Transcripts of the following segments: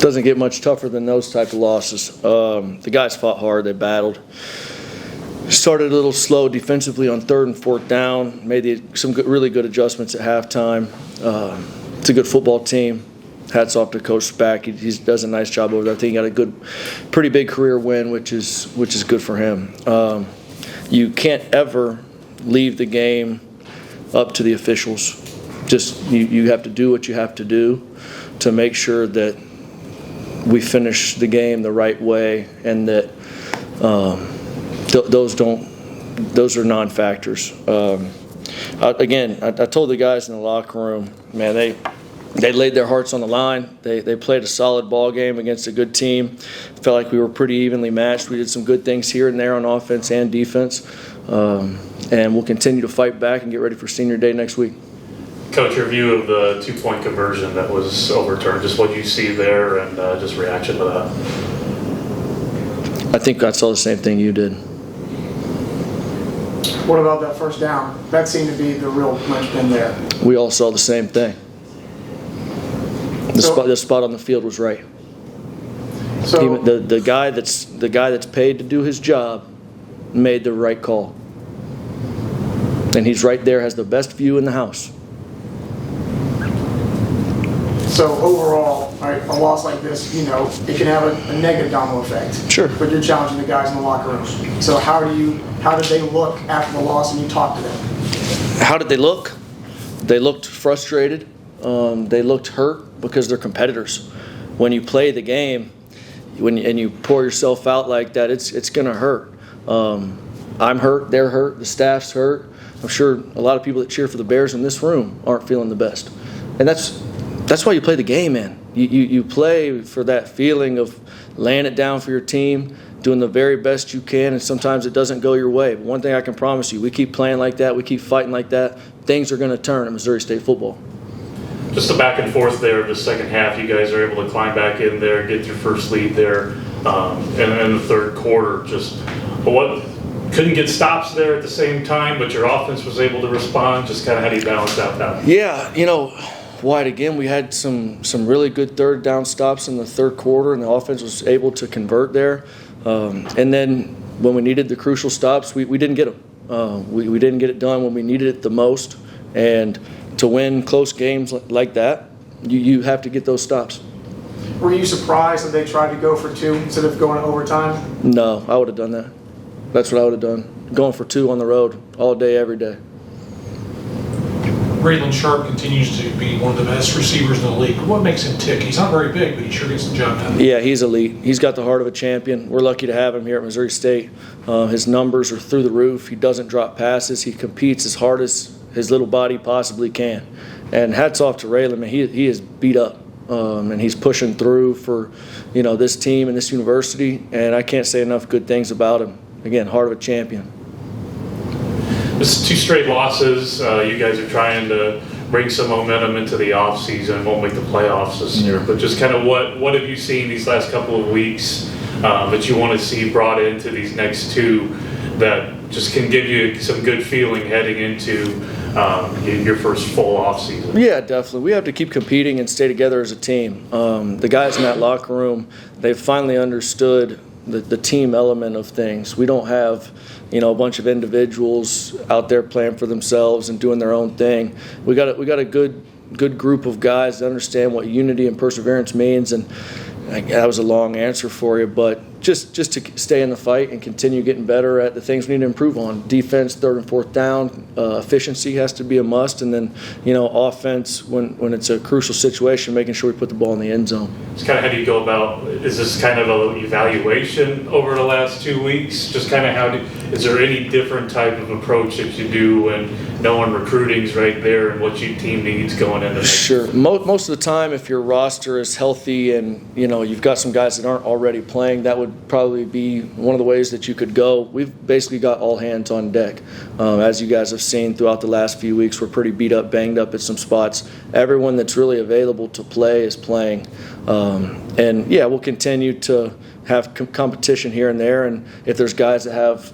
Doesn't get much tougher than those type of losses. The guys fought hard. They battled. Started a little slow defensively on 3rd and 4th down. Made some really good adjustments at halftime. It's a good football team. Hats off to Coach Spack. He does a nice job over there. I think he got a pretty big career win, which is good for him. You can't ever leave the game up to the officials. Just you have to do what you have to do to make sure that we finish the game the right way, and that those are non-factors. Again, I told the guys in the locker room, man, they laid their hearts on the line. They played a solid ball game against a good team. Felt like we were pretty evenly matched. We did some good things here and there on offense and defense, and we'll continue to fight back and get ready for Senior Day next week. Coach, your view of the 2-point conversion that was overturned, just what you see there and just reaction to that. I think I saw the same thing you did. What about that first down? That seemed to be the real linchpin there. We all saw the same thing. The spot on the field was right. So the guy that's paid to do his job made the right call, and he's right there, has the best view in the house. So overall, right, a loss like this, it can have a negative domino effect. Sure. But you're challenging the guys in the locker room. So how did they look after the loss and you talked to them? How did they look? They looked frustrated. They looked hurt because they're competitors. When you play the game, and you pour yourself out like that, it's going to hurt. I'm hurt. They're hurt. The staff's hurt. I'm sure a lot of people that cheer for the Bears in this room aren't feeling the best, and that's why you play the game, man. You play for that feeling of laying it down for your team, doing the very best you can, and sometimes it doesn't go your way. But one thing I can promise you, we keep playing like that, we keep fighting like that, things are going to turn in Missouri State football. Just the back and forth there of the second half, you guys are able to climb back in there, get your first lead there, and in the third quarter, couldn't get stops there at the same time, but your offense was able to respond. Just kind of how do you balance out that? Yeah, White, again, we had some really good third down stops in the third quarter, and the offense was able to convert there. And then when we needed the crucial stops, we didn't get them. We didn't get it done when we needed it the most. And to win close games like that, you have to get those stops. Were you surprised that they tried to go for 2 instead of going to overtime? No, I would have done that. That's what I would have done. Going for 2 on the road all day, every day. Braylon Sharp continues to be one of the best receivers in the league. What makes him tick? He's not very big, but he sure gets the job done. Yeah, he's elite. He's got the heart of a champion. We're lucky to have him here at Missouri State. His numbers are through the roof. He doesn't drop passes. He competes as hard as his little body possibly can. And hats off to Raylan, man. He is beat up, and he's pushing through for this team and this university. And I can't say enough good things about him. Again, heart of a champion. This is 2 straight losses. You guys are trying to bring some momentum into the offseason. Won't make the playoffs this year, but just kind of what have you seen these last couple of weeks that you want to see brought into these next 2 that just can give you some good feeling heading into your first full offseason? Yeah, definitely. We have to keep competing and stay together as a team. The guys in that locker room, they've finally understood the team element of things. We don't have a bunch of individuals out there playing for themselves and doing their own thing. We got a good group of guys that understand what unity and perseverance means, and that was a long answer for you, but just to stay in the fight and continue getting better at the things we need to improve on. Defense, 3rd and 4th down, efficiency has to be a must, and then offense when it's a crucial situation, making sure we put the ball in the end zone. It's kind of how do you go about? Is this kind of an evaluation over the last 2 weeks? Just kind of is there any different type of approach that you do when knowing recruiting's right there and what your team needs going into? Sure. Most of the time, if your roster is healthy and you've got some guys that aren't already playing, that would probably be one of the ways that you could go. We've basically got all hands on deck. As you guys have seen throughout the last few weeks, we're pretty beat up, banged up at some spots. Everyone that's really available to play is playing. And yeah, we'll continue to have competition here and there. And if there's guys that have,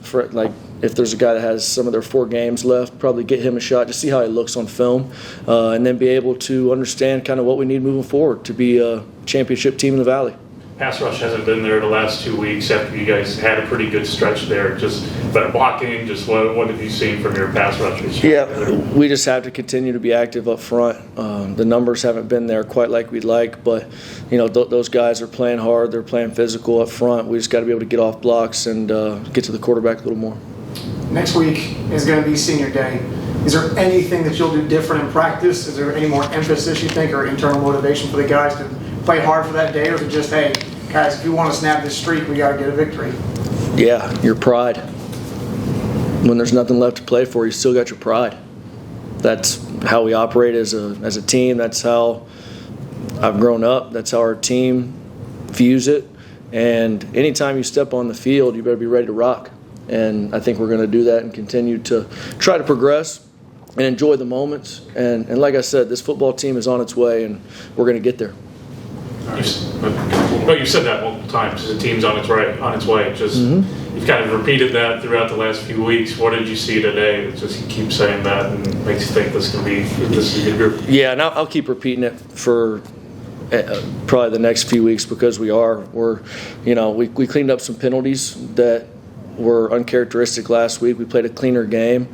if there's a guy that has some of their 4 games left, probably get him a shot to see how he looks on film, and then be able to understand kind of what we need moving forward to be a championship team in the Valley. Pass rush hasn't been there the last 2 weeks after you guys had a pretty good stretch there. Just better blocking, just what have you seen from your pass rushers? Yeah, we just have to continue to be active up front. The numbers haven't been there quite like we'd like, but those guys are playing hard. They're playing physical up front. We just got to be able to get off blocks and get to the quarterback a little more. Next week is going to be senior day. Is there anything that you'll do different in practice? Is there any more emphasis you think or internal motivation for the guys to play hard for that day, or is it just, hey, guys, if you want to snap this streak, we got to get a victory? Yeah, your pride. When there's nothing left to play for, you still got your pride. That's how we operate as a team. That's how I've grown up. That's how our team views it. And anytime you step on the field, you better be ready to rock. And I think we're going to do that and continue to try to progress and enjoy the moments. And like I said, this football team is on its way, and we're going to get there. Well, you said that multiple times. The team's on its way. Just you've kind of repeated that throughout the last few weeks. What did you see today? That just you keep saying that and makes you think this is a good group. Yeah, and I'll keep repeating it for probably the next few weeks because we cleaned up some penalties that were uncharacteristic last week. We played a cleaner game,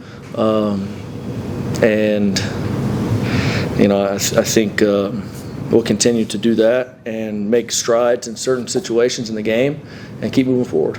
and I think. We'll continue to do that and make strides in certain situations in the game and keep moving forward.